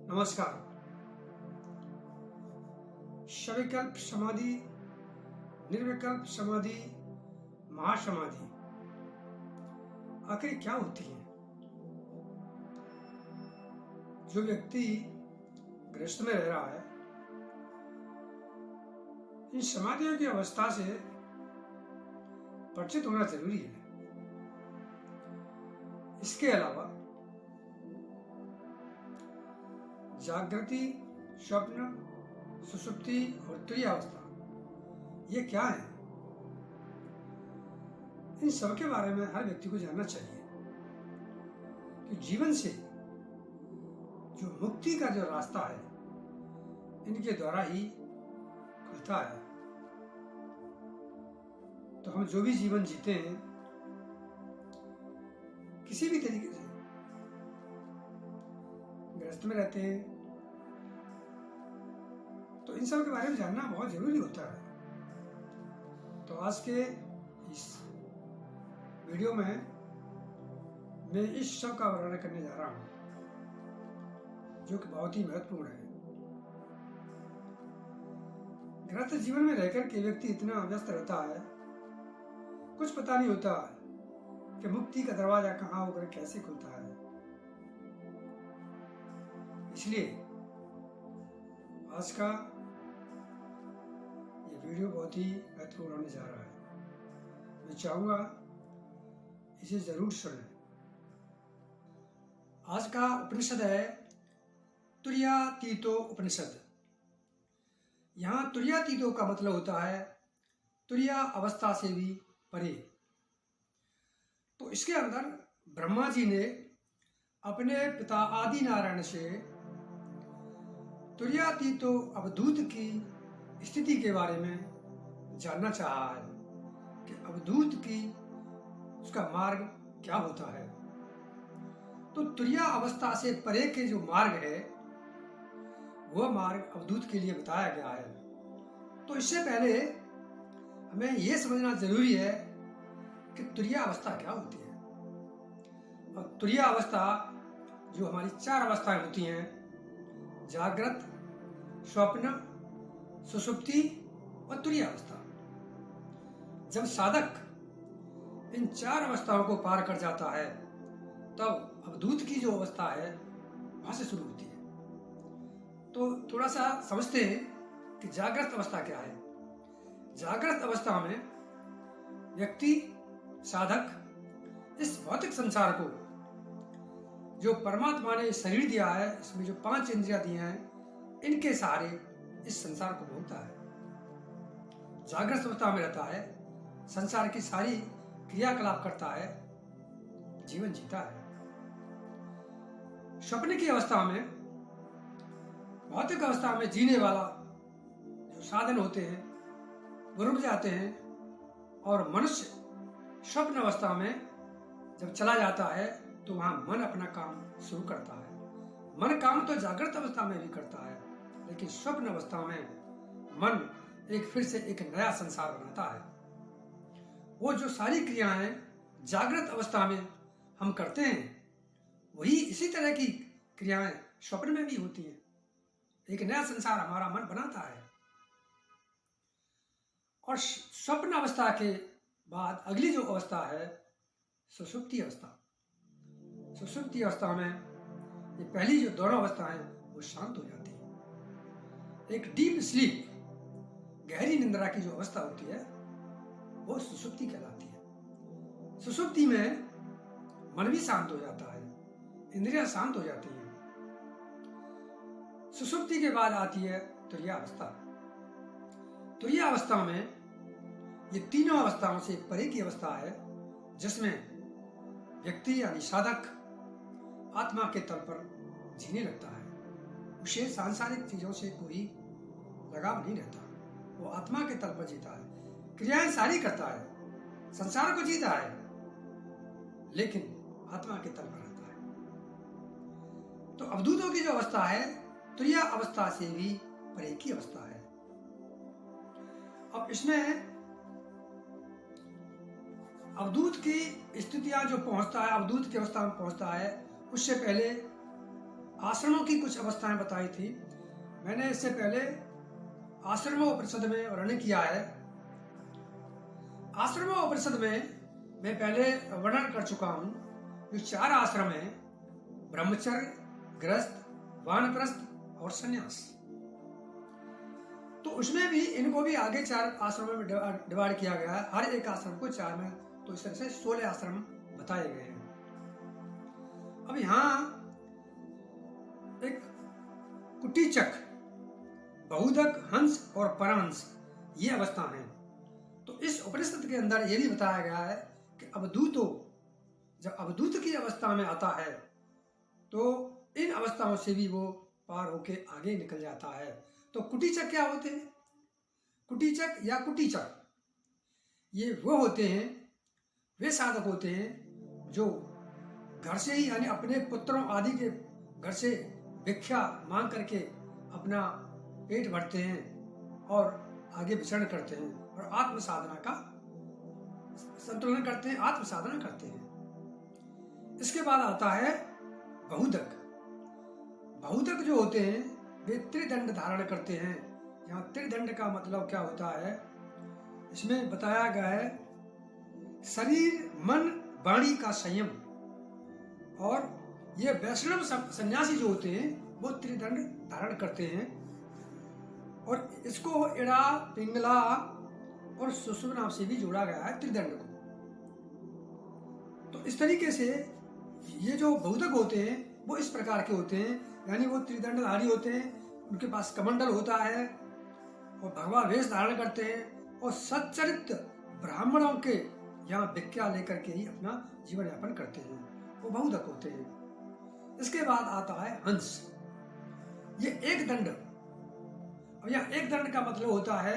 नमस्कार। सविकल्प समाधि, निर्विकल्प समाधि, महासमाधि आखिर क्या होती है? जो व्यक्ति गृहस्थ में रह रहा है, इन समाधियों की अवस्था से परिचित होना जरूरी है। इसके अलावा जागृति, स्वप्न, सुषुप्ति और तुरीय अवस्था, ये क्या है? इन सब के बारे में हर व्यक्ति को जानना चाहिए कि जीवन से जो मुक्ति का जो रास्ता है, इनके द्वारा ही खुलता है। तो हम जो भी जीवन जीते हैं, किसी भी तरीके से गृहस्थ में रहते हैं, तो इन सब के बारे में जानना बहुत जरूरी होता है। तो आज के इस वीडियो में मैं इस सब का वर्णन करने जा रहा हूं, जो कि बहुत ही महत्वपूर्ण है। गृहस्थ जीवन में रहकर के व्यक्ति इतना व्यस्त रहता है, कुछ पता नहीं होता कि मुक्ति का दरवाजा कहाँ होकर कैसे खुलता है। इसलिए आज का ये वीडियो बहुत ही महत्वपूर्ण होने जा रहा है। मैं चाहूंगा इसे जरूर सुनें। आज का उपनिषद है तुरीयातीतो उपनिषद। यहाँ तुरीयातीतो का मतलब होता है तुरीय अवस्था से भी परे। तो इसके अंदर ब्रह्मा जी ने अपने पिता आदि नारायण से तुरीयातीतो अवधूत की स्थिति के बारे में जानना चाहा है कि अवधूत की उसका मार्ग क्या होता है। तो तुरीय अवस्था से परे के जो मार्ग है, वह मार्ग अवधूत के लिए बताया गया है। तो इससे पहले हमें यह समझना जरूरी है कि तुरीय अवस्था क्या होती है। और तुरीय अवस्था जो हमारी 4 अवस्थाएं होती हैं, जागृत, स्वप्न, सुषुप्ति और तुरीय अवस्था। जब साधक इन 4 अवस्थाओं को पार कर जाता है, तब अवधूत की जो अवस्था है वहां से शुरू होती है। तो थोड़ा सा समझते हैं कि जागृत अवस्था क्या है। जागृत अवस्था में व्यक्ति, साधक इस भौतिक संसार को, जो परमात्मा ने शरीर दिया है, इसमें जो 5 इंद्रियां दी हैं, इनके सहारे इस संसार को भोगता है। जागृत अवस्था में रहता है, संसार की सारी क्रियाकलाप करता है, जीवन जीता है। स्वप्न की अवस्था में, भौतिक अवस्था में जीने वाला जो साधन होते हैं वो रुक जाते हैं, और मनुष्य स्वप्न अवस्था में जब चला जाता है तो वहां मन अपना काम शुरू करता है। मन काम तो जागृत अवस्था में भी करता है, लेकिन स्वप्न अवस्था में मन फिर से एक नया संसार बनाता है। वो जो सारी क्रियाएं जागृत अवस्था में हम करते हैं, वही इसी तरह की क्रियाएं स्वप्न में भी होती हैं। एक नया संसार हमारा मन बनाता है। और स्वप्न अवस्था के बाद अगली जो अवस्था है, सुषुप्ति अवस्था। सुषुप्ति अवस्था में ये पहली जो दोनों अवस्था है वो शांत हो जाती है। एक डीप स्लीप, गहरी निंद्रा की जो अवस्था होती है, वो सुषुप्ति कहलाती है। सुषुप्ति में मन भी शांत हो जाता है, इंद्रियां शांत हो जाती हैं। सुषुप्ति के बाद आती है तुरीय अवस्था। तुरीय अवस्था में ये तीनों अवस्थाओं से परे की अवस्था है, जिसमें व्यक्ति यानी साधक आत्मा के तल पर जीने लगता है। उसे सांसारिक चीजों से कोई लगाव नहीं रहता। वो आत्मा के तल पर जीता है, क्रियाएं सारी करता है, संसार को जीता है, लेकिन आत्मा के तल पर रहता है। तो अवधूतों की जो अवस्था है, तुरीय अवस्था से भी परे की अवस्था है। अब इसमें अवधूत की स्थितियां जो पहुंचता है, अवधूत की अवस्था में पहुंचता है, उससे पहले आश्रमों की कुछ अवस्थाएं बताई थी। मैंने इससे पहले आश्रमों उपनिषद में वर्णन किया है। आश्रमों उपनिषद में मैं पहले वर्णन कर चुका हूं। जो 4 आश्रम हैं, ब्रह्मचर्य, गृहस्थ, वानप्रस्थ और संन्यास, तो उसमें भी इनको भी आगे 4 आश्रमों में डिवाइड किया गया है। हर एक आश्रम को 4 में, तो इस तरह से 16 आश्रम बताए गए हैं। अब यहां एक कुटीचक, बहुधक, हंस और परमहंस, ये अवस्था है। तो इस उपनिषद के अंदर यह भी बताया गया है कि अवधूतो जब अवधूत की अवस्था में आता है तो इन अवस्थाओं से भी वो पार होके आगे निकल जाता है। तो कुटीचक क्या होते हैं? कुटीचक या कुटीचक ये वो होते हैं, वे साधक होते हैं जो घर से ही, यानी अपने पुत्रों आदि के घर से भिक्षा मांग करके अपना पेट भरते हैं और आगे विचरण करते हैं और आत्म साधना का संतुलन करते हैं, आत्म साधना करते हैं। इसके बाद आता है बहुधक। बहुधक जो होते हैं वे त्रिदंड धारण करते हैं। यहाँ त्रिदंड का मतलब क्या होता है, इसमें बताया गया है शरीर, मन, वाणी का संयम। और ये वैष्णव सन्यासी जो होते हैं वो त्रिदंड धारण करते हैं और इसको इड़ा, पिंगला और सुषुम्ना से भी जोड़ा गया है त्रिदंड को। तो इस तरीके से ये जो बहुधक होते हैं वो इस प्रकार के होते हैं, यानी वो त्रिदंडधारी होते हैं, उनके पास कमंडल होता है और भगवा वेश धारण करते हैं और सच्चरित्र ब्राह्मणों के यहाँ भिक्षा लेकर के ही अपना जीवन यापन करते हैं, वो बहुधक होते हैं। इसके बाद आता है हंस। ये एक दंड। अब यहाँ एक दंड का मतलब होता है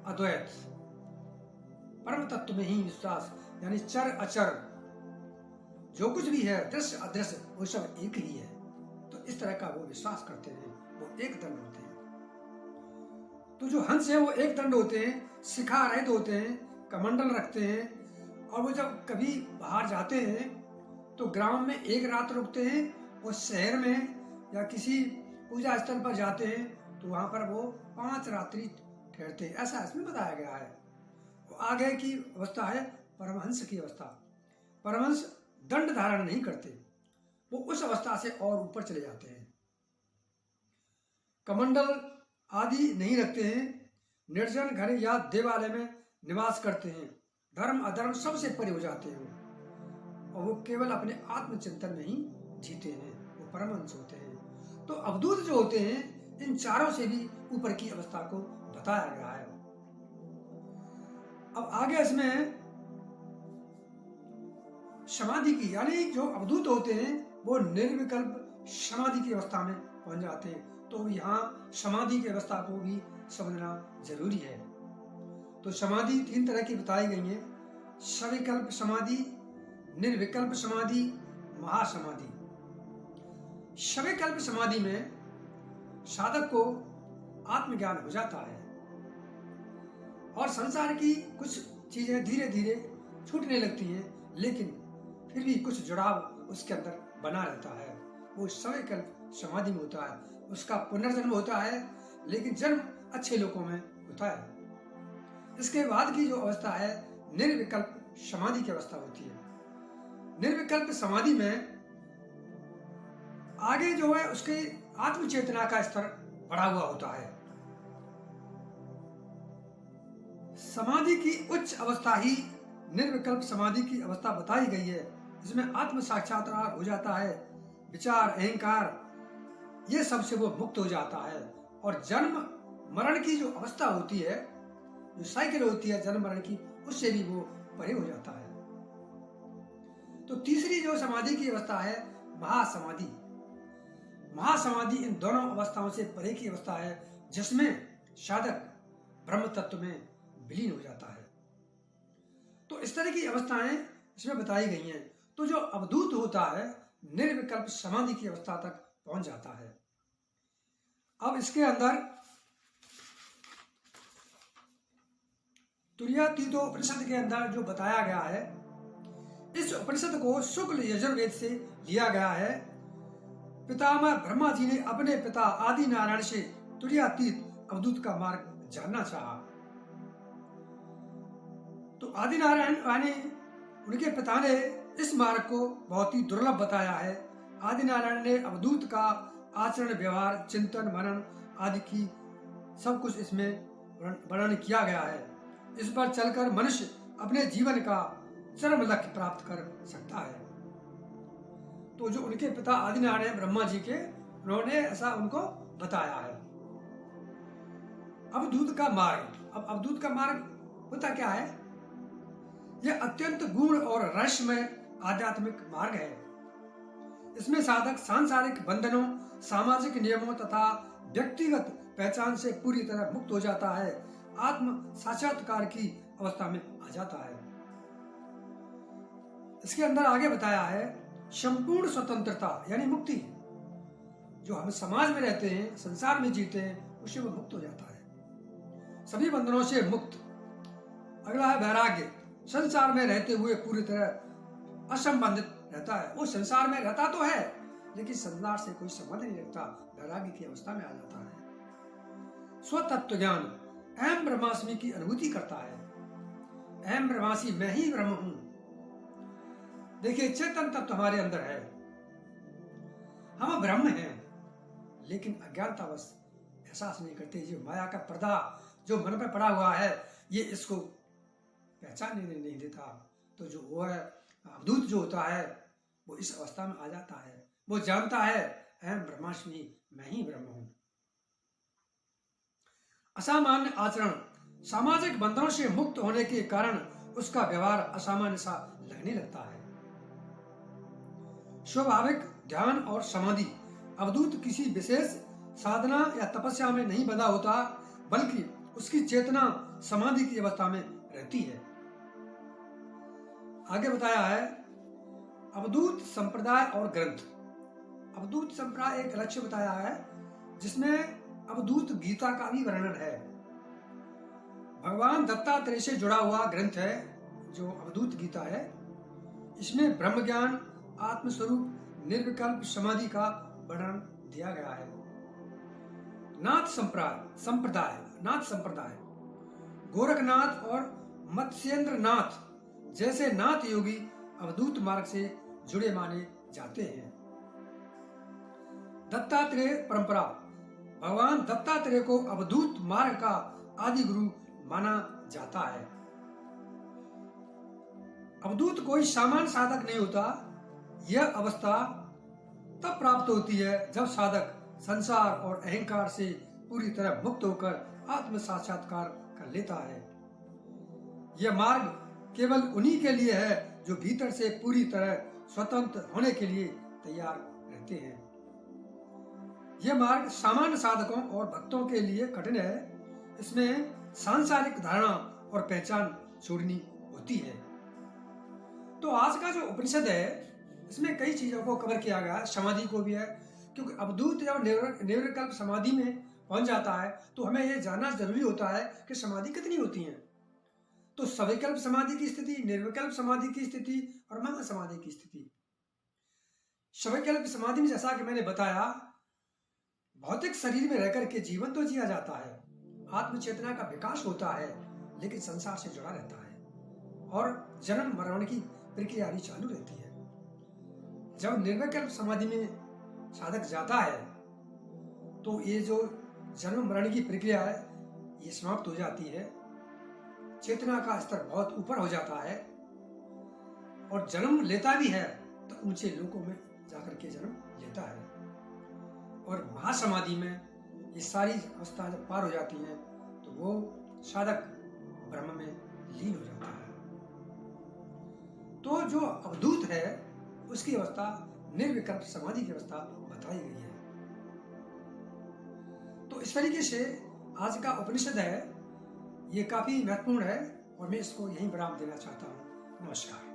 अद्वैत, परम तत्व में ही विश्वास, यानी चर अचर जो कुछ भी है, दृश्य अदृश्य, वो सब एक ही है। तो इस तरह का वो विश्वास करते हैं, वो एक दंड होते हैं। तो जो हंस है वो एक दंड होते हैं, शिखा रहित होते हैं, कमंडल रखते हैं और वो जब कभी बाहर जाते हैं तो ग्राम में एक रात रुकते हैं और शहर में या किसी पूजा स्थल पर जाते हैं तो वहां पर वो 5 रात्रि ठहरते हैं, ऐसा इसमें बताया गया है। वो आगे की अवस्था है परमहंस की अवस्था। परमहंस दंड धारण नहीं करते, वो उस अवस्था से और ऊपर चले जाते हैं। कमंडल आदि नहीं रखते हैं, निर्जन घर या देवालय में निवास करते हैं, धर्म अधर्म सबसे परे हो जाते हैं और वो केवल अपने आत्मचिंतन में ही जीते हैं, वो परमहंस होते हैं। तो अवधूत जो होते हैं इन चारों से भी ऊपर की अवस्था को बताया गया है। अब आगे इसमें समाधि की, यानी जो अवधूत होते हैं वो निर्विकल्प समाधि की अवस्था में पहुंच जाते हैं। तो यहाँ समाधि की अवस्था को भी समझना जरूरी है। तो समाधि 3 तरह की बताई गई है, सविकल्प समाधि, निर्विकल्प समाधि, महासमाधि। सविकल्प समाधि में साधक को आत्मज्ञान हो जाता है और संसार की कुछ चीजें धीरे धीरे छूटने लगती हैं, लेकिन फिर भी कुछ जुड़ाव उसके अंदर बना रहता है। वो सविकल्प समाधि में होता है, उसका पुनर्जन्म होता है, लेकिन जन्म अच्छे लोगों में होता है। इसके बाद की जो अवस्था है निर्विकल्प समाधि की अवस्था होती है। निर्विकल्प समाधि में आगे जो है उसके आत्मचेतना का स्तर बढ़ा हुआ होता है। समाधि की उच्च अवस्था ही निर्विकल्प समाधि की अवस्था बताई गई है, जिसमें आत्म साक्षात्कार हो जाता है, विचार, अहंकार, ये सबसे वो मुक्त हो जाता है और जन्म मरण की जो अवस्था होती है, जो साइकिल होती है जन्म मरण की, उससे भी वो परे हो जाता है। तो तीसरी जो समाधि की अवस्था है महासमाधि। महासमाधि इन दोनों अवस्थाओं से परे की अवस्था है, जिसमें साधक ब्रह्म तत्व में विलीन हो जाता है। तो इस तरह की अवस्थाएं इसमें बताई गई हैं। तो जो अवधूत होता है निर्विकल्प समाधि की अवस्था तक पहुंच जाता है। अब इसके अंदर तुरीयातीतो उपनिषद के अंदर जो बताया गया है, इस उपनिषद को शुक्ल यजुर्वेद से लिया गया है। पितामह ब्रह्मा जी ने अपने पिता आदि नारायण से तुरीयातीत अवधूत का मार्ग जानना चाहा। तो आदि नारायण यानी उनके पिता ने इस मार्ग को बहुत ही दुर्लभ बताया है। आदि नारायण ने अवधूत का आचरण, व्यवहार, चिंतन, मनन आदि की सब कुछ इसमें वर्णन किया गया है। इस पर चलकर मनुष्य अपने जीवन का चरम लक्ष्य प्राप्त कर सकता है। तो जो उनके पिता आदि नारायण ब्रह्मा जी के, उन्होंने ऐसा उनको बताया है। अवधूत का मार्ग। अब अवधूत का मार्ग होता क्या है? यह अत्यंत गूढ़ और रहस्यमय आध्यात्मिक मार्ग है। इसमें साधक सांसारिक बंधनों, सामाजिक नियमों तथा व्यक्तिगत पहचान से पूरी तरह मुक्त हो जाता है, आत्म साक्षात्कार की अवस्था में आ जाता है। इसके अंदर आगे बताया है संपूर्ण स्वतंत्रता यानी मुक्ति। जो हम समाज में रहते हैं, संसार में जीते हैं, उससे वो मुक्त हो जाता है, सभी बंधनों से मुक्त। अगला है वैराग्य। संसार में रहते हुए पूरी तरह असंबंधित रहता है। वो संसार में रहता तो है लेकिन संसार से कोई संबंध नहीं रखता, वैराग्य की अवस्था में आ जाता है। स्वतत्व ज्ञान। अहम ब्रह्मास्मि की अनुभूति करता है। अहम ब्रह्मास्मि, मैं ही ब्रह्म हूं। देखिए, चेतन तत्व हमारे अंदर है, हम ब्रह्म हैं, लेकिन अज्ञानतावश एहसास नहीं करते। ये माया का पर्दा जो मन पर पड़ा हुआ है, ये इसको पहचान नहीं देता। तो जो वो है अवधूत जो होता है, वो इस अवस्था में आ जाता है। वो जानता है अहम ब्रह्मास्मि, मैं ही ब्रह्म हूं। असामान्य आचरण। सामाजिक बंधनों से मुक्त होने के कारण उसका व्यवहार असामान्य सा लगने लगता है। स्वाभाविक ध्यान और समाधि। अवधूत किसी विशेष साधना या तपस्या में नहीं बंधा होता, बल्कि उसकी चेतना समाधि की अवस्था में रहती है। आगे बताया है अवधूत संप्रदाय और ग्रंथ। अवधूत संप्रदाय एक लक्ष्य बताया है, जिसमें अवधूत गीता का भी वर्णन है। भगवान दत्तात्रेय से जुड़ा हुआ ग्रंथ है जो अवधूत गीता है। इसमें ब्रह्म ज्ञान, आत्मस्वरूप, निर्विकल्प समाधि का वर्णन दिया गया है। नाथ संप्रदाय गोरखनाथ और मत्स्येंद्र नाथ जैसे नाथ योगी अवधूत मार्ग से जुड़े माने जाते हैं। दत्तात्रेय परंपरा। भगवान दत्तात्रेय को अवधूत मार्ग का आदि गुरु माना जाता है। अवधूत कोई सामान्य साधक नहीं होता। यह अवस्था तब प्राप्त होती है जब साधक संसार और अहंकार से पूरी तरह मुक्त होकर आत्म साक्षात्कार कर लेता है। यह मार्ग केवल उन्हीं के लिए है जो भीतर से पूरी तरह स्वतंत्र होने के लिए तैयार रहते हैं। यह मार्ग सामान्य साधकों और भक्तों के लिए कठिन है। इसमें सांसारिक धारणा और पहचान छोड़नी होती है। तो आज का जो उपनिषद है, इसमें कई चीजों को कवर किया गया है, समाधि को भी है, क्योंकि अवधूत जब निर्विकल्प समाधि में पहुंच जाता है तो हमें यह जानना जरूरी होता है कि समाधि कितनी होती है। तो सविकल्प समाधि की स्थिति, निर्विकल्प समाधि की स्थिति और महा समाधि की स्थिति। सविकल्प समाधि में जैसा कि मैंने बताया, भौतिक शरीर में रहकर के जीवन तो जिया जाता है, आत्म चेतना का विकास होता है, लेकिन संसार से जुड़ा रहता है और जन्म मरण की प्रक्रिया भी चालू रहती है। जब निर्विकल्प समाधि में साधक जाता है तो ये जो जन्म मरण की प्रक्रिया है, ये समाप्त हो जाती है। चेतना का स्तर बहुत ऊपर हो जाता है और जन्म लेता भी है तो ऊंचे लोकों में जाकर के जन्म लेता है। और महासमाधि में ये सारी अवस्था जब पार हो जाती हैं तो वो साधक ब्रह्म में लीन हो जाता है। तो जो अवधूत है उसकी अवस्था निर्विकल्प समाधि की अवस्था बताई गई है। तो इस तरीके से आज का उपनिषद है, ये काफी महत्वपूर्ण है और मैं इसको यहीं विराम देना चाहता हूँ। नमस्कार।